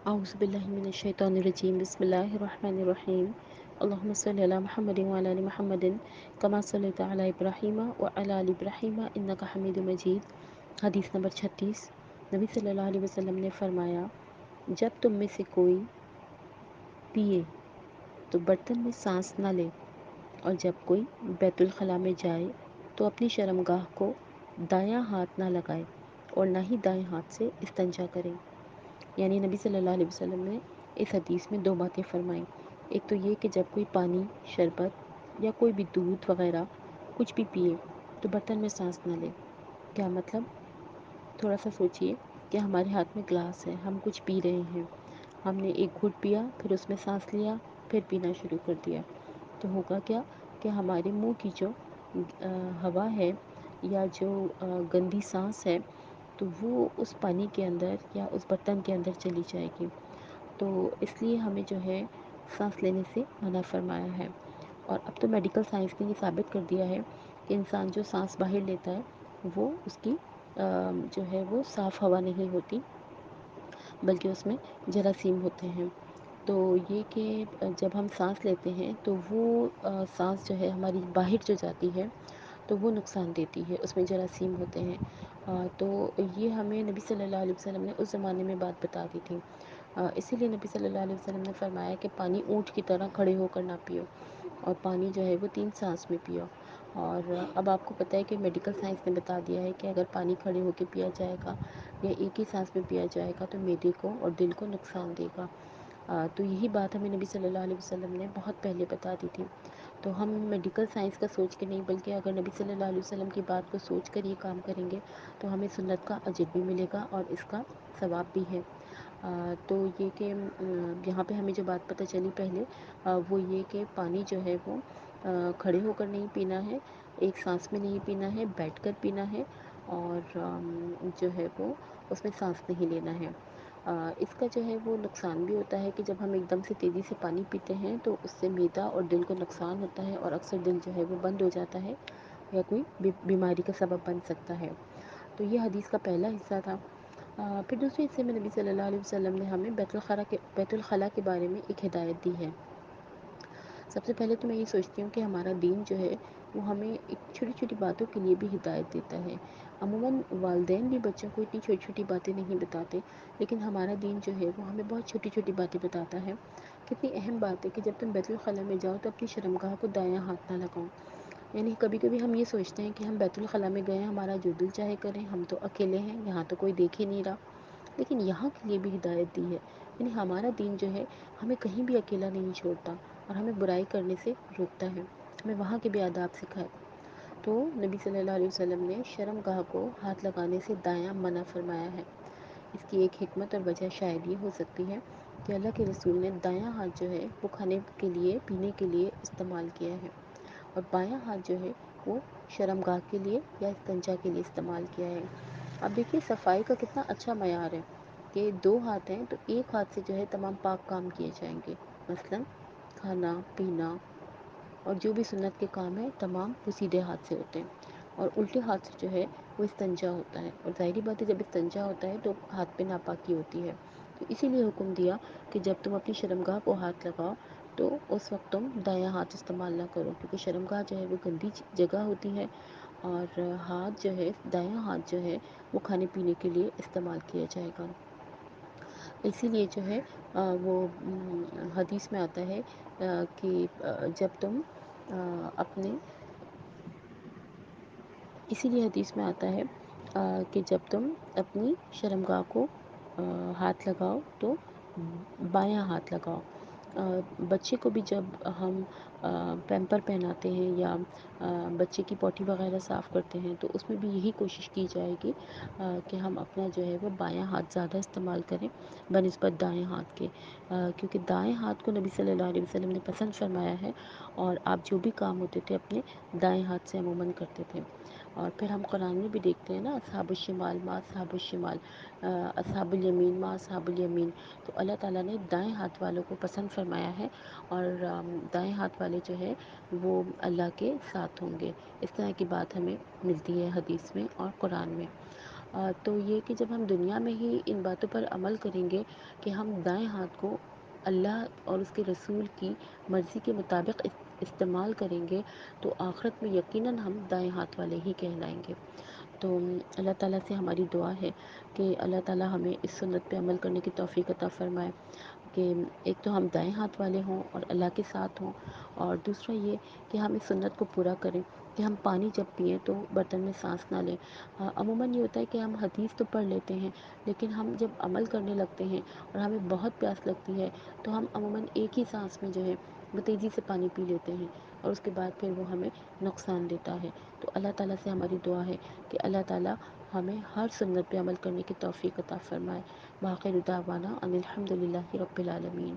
اعوذ باللہ من الشیطان الرجیم بسم اللہ الرحمن الرحیم اللہم صلی علی محمد وعلی آل محمد کما صلیت علی ابراہیم وعلی آل ابراہیم انک حمید مجید۔ حدیث نمبر 36۔ نبی صلی اللہ علیہ وسلم نے فرمایا، جب تم میں سے کوئی پیے تو برتن میں سانس نہ لے، اور جب کوئی بیت الخلاء میں جائے تو اپنی شرمگاہ کو دایاں ہاتھ نہ لگائے اور نہ ہی دائیں ہاتھ سے استنجا کرے۔ یعنی نبی صلی اللہ علیہ وسلم نے اس حدیث میں دو باتیں فرمائیں۔ ایک تو یہ کہ جب کوئی پانی، شربت یا کوئی بھی دودھ وغیرہ کچھ بھی پیے تو برتن میں سانس نہ لے۔ کیا مطلب؟ تھوڑا سا سوچئے کہ ہمارے ہاتھ میں گلاس ہے، ہم کچھ پی رہے ہیں، ہم نے ایک گھٹ پیا، پھر اس میں سانس لیا، پھر پینا شروع کر دیا، تو ہوگا کیا کہ ہمارے منہ کی جو ہوا ہے یا جو گندی سانس ہے تو وہ اس پانی کے اندر یا اس برتن کے اندر چلی جائے گی۔ تو اس لیے ہمیں جو ہے سانس لینے سے منع فرمایا ہے۔ اور اب تو میڈیکل سائنس نے یہ ثابت کر دیا ہے کہ انسان جو سانس باہر لیتا ہے وہ اس کی جو ہے وہ صاف ہوا نہیں ہوتی، بلکہ اس میں جراثیم ہوتے ہیں۔ تو یہ کہ جب ہم سانس لیتے ہیں تو وہ سانس جو ہے ہماری باہر جو جاتی ہے تو وہ نقصان دیتی ہے، اس میں جراثیم ہوتے ہیں۔ تو یہ ہمیں نبی صلی اللہ علیہ وسلم نے اس زمانے میں بات بتا دی تھی۔ اسی لیے نبی صلی اللہ علیہ وسلم نے فرمایا کہ پانی اونٹ کی طرح کھڑے ہو کر نہ پیو، اور پانی جو ہے وہ 3 سانس میں پیو۔ اور اب آپ کو پتہ ہے کہ میڈیکل سائنس نے بتا دیا ہے کہ اگر پانی کھڑے ہو کے پیا جائے گا یا ایک ہی سانس میں پیا جائے گا تو معدے کو اور دل کو نقصان دے گا۔ تو یہی بات ہمیں نبی صلی اللہ علیہ وسلم نے بہت پہلے بتا دی تھی۔ تو ہم میڈیکل سائنس کا سوچ کے نہیں، بلکہ اگر نبی صلی اللہ علیہ وسلم کی بات کو سوچ کر یہ کام کریں گے تو ہمیں سنت کا اجر بھی ملے گا اور اس کا ثواب بھی ہے۔ تو یہ کہ یہاں پہ ہمیں جو بات پتہ چلی پہلے وہ یہ کہ پانی جو ہے وہ کھڑے ہو کر نہیں پینا ہے، ایک سانس میں نہیں پینا ہے، بیٹھ کر پینا ہے، اور جو ہے وہ اس میں سانس نہیں لینا ہے۔ اس کا جو ہے وہ نقصان بھی ہوتا ہے کہ جب ہم ایک دم سے تیزی سے پانی پیتے ہیں تو اس سے معدہ اور دل کو نقصان ہوتا ہے، اور اکثر دل جو ہے وہ بند ہو جاتا ہے یا کوئی بیماری کا سبب بن سکتا ہے۔ تو یہ حدیث کا پہلا حصہ تھا۔ پھر دوسرے حصے میں نبی صلی اللہ علیہ وسلم نے ہمیں بیت الخلاء کے بارے میں ایک ہدایت دی ہے۔ سب سے پہلے تو میں یہ سوچتی ہوں کہ ہمارا دین جو ہے وہ ہمیں ایک چھوٹی چھوٹی باتوں کے لیے بھی ہدایت دیتا ہے۔ عموماً والدین بھی بچوں کو اتنی چھوٹی چھوٹی باتیں نہیں بتاتے، لیکن ہمارا دین جو ہے وہ ہمیں بہت چھوٹی چھوٹی باتیں بتاتا ہے۔ کتنی اہم بات ہے کہ جب تم بیت الخلاء میں جاؤ تو اپنی شرمگاہ کو دایاں ہاتھ نہ لگاؤ۔ یعنی کبھی کبھی ہم یہ سوچتے ہیں کہ ہم بیت الخلاء میں گئے ہیں، ہمارا جو دل چاہے کریں، ہم تو اکیلے ہیں، یہاں تو کوئی دیکھ ہی نہیں رہا، لیکن یہاں کے لیے بھی ہدایت دی ہے۔ یعنی ہمارا دین جو ہے ہمیں کہیں بھی اکیلا نہیں چھوڑتا اور ہمیں برائی کرنے سے روکتا ہے، ہمیں وہاں کے بھی آداب سکھائے۔ تو نبی صلی اللہ علیہ وسلم نے شرمگاہ کو ہاتھ لگانے سے دایاں منع فرمایا ہے۔ اس کی ایک حکمت اور وجہ شاید یہ ہو سکتی ہے کہ اللہ کے رسول نے دایاں ہاتھ جو ہے وہ کھانے کے لیے، پینے کے لیے استعمال کیا ہے، اور بایاں ہاتھ جو ہے وہ شرمگاہ کے لیے یا استنجا کے لیے استعمال کیا ہے۔ اب دیکھیے صفائی کا کتنا اچھا معیار ہے کہ 2 ہاتھ ہیں تو ایک ہاتھ سے جو ہے تمام پاک کام کیے جائیں گے، مثلا کھانا پینا اور جو بھی سنت کے کام ہیں تمام وہ سیدھے ہاتھ سے ہوتے ہیں، اور الٹے ہاتھ سے جو ہے وہ استنجا ہوتا ہے، اور ظاہری بات ہے جب استنجا ہوتا ہے تو ہاتھ پہ ناپاکی ہوتی ہے۔ تو اسی لیے حکم دیا کہ جب تم اپنی شرمگاہ کو ہاتھ لگاؤ تو اس وقت تم دایاں ہاتھ استعمال نہ کرو، کیونکہ شرمگاہ جو ہے وہ گندی جگہ ہوتی ہے، اور ہاتھ جو ہے دایاں ہاتھ جو ہے وہ کھانے پینے کے لیے استعمال کیا جائے گا۔ اسی لیے جو ہے وہ حدیث میں آتا ہے کہ جب تم اپنے اسی لیے حدیث میں آتا ہے کہ جب تم اپنی شرمگاہ کو ہاتھ لگاؤ تو بایاں ہاتھ لگاؤ۔ بچے کو بھی جب ہم پیمپر پہناتے ہیں یا بچے کی پوٹی وغیرہ صاف کرتے ہیں تو اس میں بھی یہی کوشش کی جائے گی کہ ہم اپنا جو ہے وہ بایاں ہاتھ زیادہ استعمال کریں بنسبت دائیں ہاتھ کے، کیونکہ دائیں ہاتھ کو نبی صلی اللہ علیہ وسلم نے پسند فرمایا ہے، اور آپ جو بھی کام ہوتے تھے اپنے دائیں ہاتھ سے عموماً کرتے تھے۔ اور پھر ہم قرآن میں بھی دیکھتے ہیں نا، اصحاب الشمال ما اصحاب الشمال، اصحاب الیمین ما اصحاب الیمین، تو اللہ تعالیٰ نے دائیں ہاتھ والوں کو پسند فرمایا ہے، اور دائیں ہاتھ والے جو ہے وہ اللہ کے ساتھ ہوں گے۔ اس طرح کی بات ہمیں ملتی ہے حدیث میں اور قرآن میں۔ تو یہ کہ جب ہم دنیا میں ہی ان باتوں پر عمل کریں گے کہ ہم دائیں ہاتھ کو اللہ اور اس کے رسول کی مرضی کے مطابق استعمال کریں گے تو آخرت میں یقیناً ہم دائیں ہاتھ والے ہی کہلائیں گے۔ تو اللہ تعالیٰ سے ہماری دعا ہے کہ اللہ تعالیٰ ہمیں اس سنت پہ عمل کرنے کی توفیق عطا فرمائے کہ ایک تو ہم دائیں ہاتھ والے ہوں اور اللہ کے ساتھ ہوں، اور دوسرا یہ کہ ہم اس سنت کو پورا کریں کہ ہم پانی جب پئیں تو برتن میں سانس نہ لیں۔ عموماً یہ ہوتا ہے کہ ہم حدیث تو پڑھ لیتے ہیں لیکن ہم جب عمل کرنے لگتے ہیں اور ہمیں بہت پیاس لگتی ہے تو ہم عموماً ایک ہی سانس میں جو ہے وہ تیزی سے پانی پی لیتے ہیں اور اس کے بعد پھر وہ ہمیں نقصان دیتا ہے۔ تو اللہ تعالیٰ سے ہماری دعا ہے کہ اللہ تعالیٰ ہمیں ہر سنت پہ عمل کرنے کی توفیق عطا فرمائے۔ وآخر دعوانا ان الحمد للہ رب العالمین۔